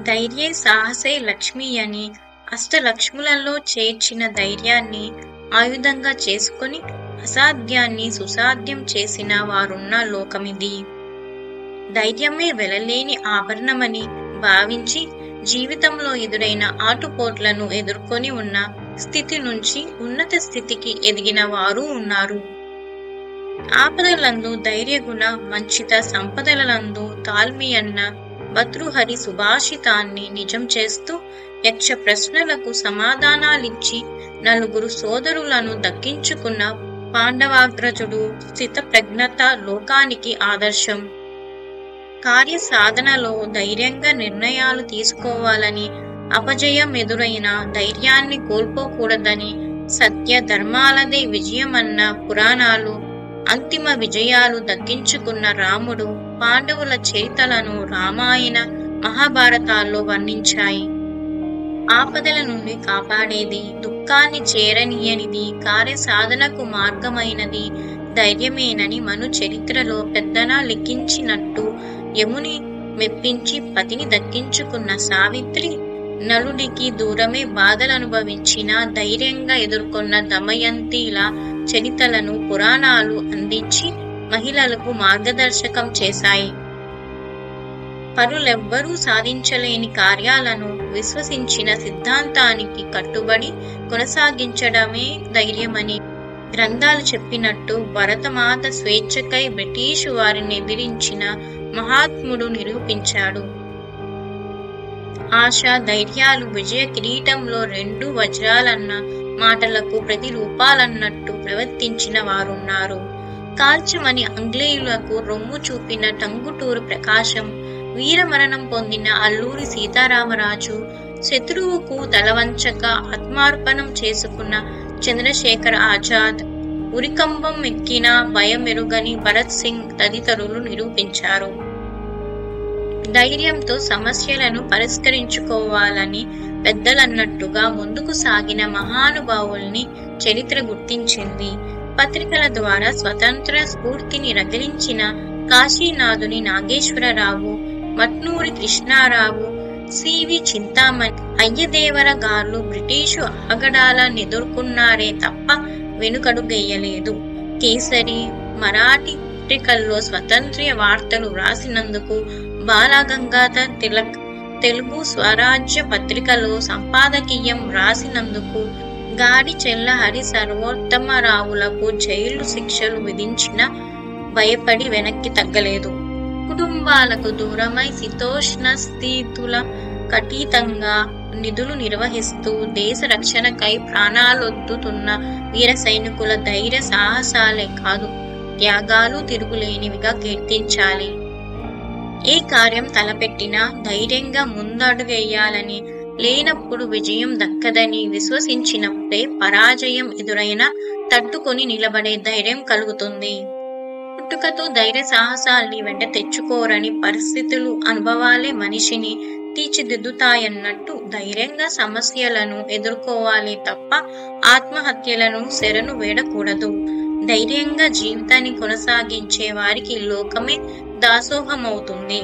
ధైర్యే సాహసే లక్ష్మి అని అష్టలక్ష్ములలో చేర్చిన ధైర్యాన్ని ఆయుధంగా చేసుకొని అసాధ్యాన్ని సుసాధ్యం చేసిన వారున్న లోకమిది. ధైర్యమే వెలలేని ఆభరణమని భావించి జీవితంలో ఎదురైన ఆటుపోట్లను ఎదుర్కొని ఉన్న స్థితి నుంచి ఉన్నత స్థితికి ఎదిగిన వారు ఉన్నారు. ఆపదలందు ధైర్యగుణ మంచిత సంపదలందు తాల్మి అన్న భతృహరి సుభాషితాన్ని నిజం చేస్తూ యక్ష ప్రశ్నలకు సమాధానాలిచ్చి నలుగురు సోదరులను దక్కించుకున్న పాండవాగ్రజుడు స్థితప్రజ్ఞత లోకానికి ఆదర్శం. కార్య సాధనలో ధైర్యంగా నిర్ణయాలు తీసుకోవాలని, అపజయం ఎదురైన ధైర్యాన్ని కోల్పోకూడదని, సత్య ధర్మాలదే విజయమన్న పురాణాలు అంతిమ విజయాలు దక్కించుకున్న రాముడు పాండవుల చరితలను రామాయణ మహాభారతాల్లో వర్ణించాయి. ఆపదల నుండి కాపాడేది, దుఃఖాన్ని చేరనీయనిది, కార్యసాధనకు మార్గమైనది ధైర్యమేనని మను చరిత్రలో పెద్దన లిఖించినట్టు యముని మెప్పించి పతిని దక్కించుకున్న సావిత్రి, నలుడికి దూరమే బాధలనుభవించిన ధైర్యంగా ఎదుర్కొన్న దమయంతిల చరితలను పురాణాలు అందించి మహిళలకు మార్గదర్శకం చేశాయి. పరులెవ్వరూ సాధించలేని కార్యాలను విశ్వసించిన సిద్ధాంతానికి కట్టుబడి కొనసాగించడమే ధైర్యమని గ్రంథాలు చెప్పినట్టు భరతమాత స్వేచ్ఛకై బ్రిటిషు వారిని ఎదిరించిన మహాత్ముడు నిరూపించాడు. ఆశ ధైర్యాలు విజయ కిరీటంలో 2 వజ్రాలన్న మాటలకు ప్రతిరూపాలన్నట్టు ప్రవర్తించిన వారున్నారు. కాల్చమని ఆంగ్లేయులకు రొమ్ము చూపిన టంగుటూరు ప్రకాశం, వీరమరణం పొందిన అల్లూరి సీతారామరాజు, శత్రువుకు తలవంచక ఆత్మార్పణం చేసుకున్న చంద్రశేఖర్ ఆజాద్, ఉరికంబం ఎక్కిన భయమెరుగని భరత్ సింగ్ తదితరులు నిరూపించారు. ధైర్యంతో సమస్యలను పరిష్కరించుకోవాలని పెద్దలన్నట్టుగా ముందుకు సాగిన మహానుభావుల్ని చరిత్ర గుర్తించింది. పత్రికల ద్వారా స్వతంత్ర స్ఫూర్తిని రగిలించిన కాశీనాథుని నాగేశ్వరరావు, మట్నూరి కృష్ణారావు, సివి చింతామణి, అయ్యదేవర గారు బ్రిటిషు ఆగడాలను ఎదుర్కొన్నారే తప్ప వెనుకడుగేయలేదు. కేసరి, మరాఠీ పత్రికల్లో స్వతంత్ర వార్తలు వ్రాసినందుకు బాలగంగాధర్ తిలక్, తెలుగు స్వరాజ్య పత్రికలో సంపాదకీయం వ్రాసినందుకు గాడి చెల్ల హరి సర్వోత్తమరావులకు జైలు శిక్షలు విధించిన భయపడి వెనక్కి తగ్గలేదు. కుటుంబాలకు దూరమై శీతోష్ణ స్థితుల కటీతంగా నిధులు నిర్వహిస్తూ దేశ రక్షణకై ప్రాణాలొద్దుతున్న వీర సైనికుల ధైర్య సాహసాలే కాదు, త్యాగాలు తిరుగులేనివిగా కీర్తించాలి. ఏ కార్యం తలపెట్టినా ధైర్యంగా ముందడుగేయాలని, లేనప్పుడు విజయం దక్కదని విశ్వసించినప్పుడే పరాజయం ఎదురైనా తట్టుకొని నిలబడే ధైర్యం కలుగుతుంది. పుట్టుకతో ధైర్య సాహసాల్ని వెంట తెచ్చుకోరని పరిస్థితులు, అనుభవాలే మనిషిని తీర్చిదిద్దుతాయన్నట్టు ధైర్యంగా సమస్యలను ఎదుర్కోవాలి తప్ప ఆత్మహత్యలను శరణు వేడకూడదు. ధైర్యంగా జీవితాన్ని కొనసాగించే వారికి లోకమే దాసోహమవుతుంది.